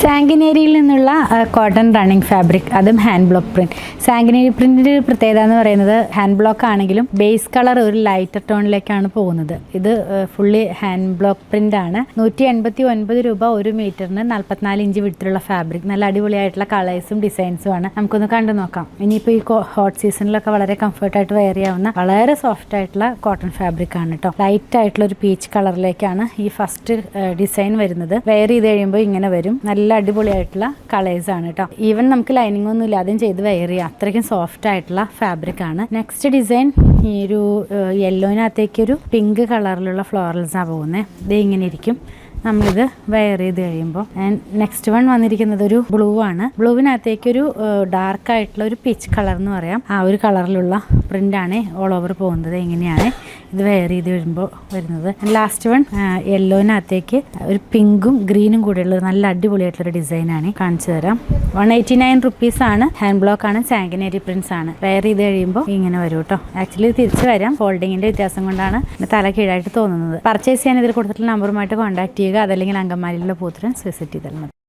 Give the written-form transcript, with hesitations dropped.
സാങ്കിനേരിയിൽ നിന്നുള്ള cotton running fabric, അതും hand block print. സാങ്കിനേരി പ്രിന്റിന്റെ പ്രത്യേകത എന്ന് പറയുന്നത് ഹാൻഡ് ബ്ലോക്ക് ആണെങ്കിലും ബേസ് കളർ ഒരു ലൈറ്റർ ടോണിലേക്കാണ് പോകുന്നത്. ഇത് ഫുള്ളി ഹാൻഡ് ബ്ലോക്ക് പ്രിന്റ് ആണ്. 189 രൂപ 1 മീറ്ററിന് 44 ഇഞ്ച് വിടത്തിലുള്ള ഫാബ്രിക്. നല്ല അടിപൊളിയായിട്ടുള്ള കളേഴ്സും ഡിസൈൻസും ആണ്. നമുക്കൊന്ന് കണ്ടു നോക്കാം. ഇനിയിപ്പോൾ ഈ ഹോട്ട് സീസണിലൊക്കെ വളരെ കംഫർട്ടായിട്ട് വെയർ ചെയ്യാവുന്ന വളരെ സോഫ്റ്റ് ആയിട്ടുള്ള കോട്ടൺ ഫാബ്രിക് ആണ് കേട്ടോ. ലൈറ്റ് ആയിട്ടുള്ള ഒരു പീച്ച് കളറിലേക്കാണ് ഈ ഫസ്റ്റ് ഡിസൈൻ വരുന്നത്. വെയർ ചെയ്ത് കഴിയുമ്പോൾ ഇങ്ങനെ വരും. നല്ല അടിപൊളിയായിട്ടുള്ള കളേഴ്സ് ആണ് കേട്ടോ. ഈവൻ നമുക്ക് ലൈനിങ് ഒന്നും ഇല്ലാതെയും ചെയ്ത് വെയർ ചെയ്യാം. അത്രയ്ക്കും സോഫ്റ്റ് ആയിട്ടുള്ള ഫാബ്രിക് ആണ്. നെക്സ്റ്റ് ഡിസൈൻ ഈ ഒരു യെല്ലോനകത്തേക്ക് ഒരു പിങ്ക് കളറിലുള്ള ഫ്ലോറൽസാണ് പോകുന്നത്. ഇത് ഇങ്ങനെ ഇരിക്കും നമ്മളിത് വെയർ ചെയ്ത് കഴിയുമ്പോൾ. ആൻഡ് നെക്സ്റ്റ് വൺ വന്നിരിക്കുന്നത് ഒരു ബ്ലൂ ആണ്. ബ്ലൂവിനകത്തേക്ക് ഒരു ഡാർക്ക് ആയിട്ടുള്ള ഒരു പീച്ച് കളർ എന്ന് പറയാം. ആ ഒരു കളറിലുള്ള പ്രിന്റ് ആണ് ഓൾ ഓവർ പോകുന്നത്. ഇങ്ങനെയാണ് ഇത് വെയർ ചെയ്ത് വരുമ്പോൾ വരുന്നത്. ലാസ്റ്റ് വൺ യെല്ലോനകത്തേക്ക് ഒരു പിങ്കും ഗ്രീനും കൂടെയുള്ള നല്ല അടിപൊളിയായിട്ടുള്ളൊരു ഡിസൈനാണ്. കാണിച്ചു തരാം. 189 റുപ്പീസ് ആണ്. ഹാൻഡ് ബ്ലോക്ക് ആണ്. സാങ്കിനേരി പ്രിന്റ്സ് ആണ്. വെയർ ചെയ്ത് കഴിയുമ്പോൾ ഇങ്ങനെ വരും കേട്ടോ. ആക്ച്വലി തിരിച്ചു വരാം. ഫോൾഡിങ്ങിന്റെ വ്യത്യാസം കൊണ്ടാണ് തല കീഴായിട്ട് തോന്നുന്നത്. പർച്ചേസ് ചെയ്യാൻ ഇതിൽ കൊടുത്തിട്ടുള്ള നമ്പറുമായിട്ട് കോൺടാക്ട് ചെയ്യുക. അതല്ലെങ്കിൽ അങ്കമാലിയിലുള്ള പൂത്തുരൻസ് വിസിറ്റ് ചെയ്താൽ മതി.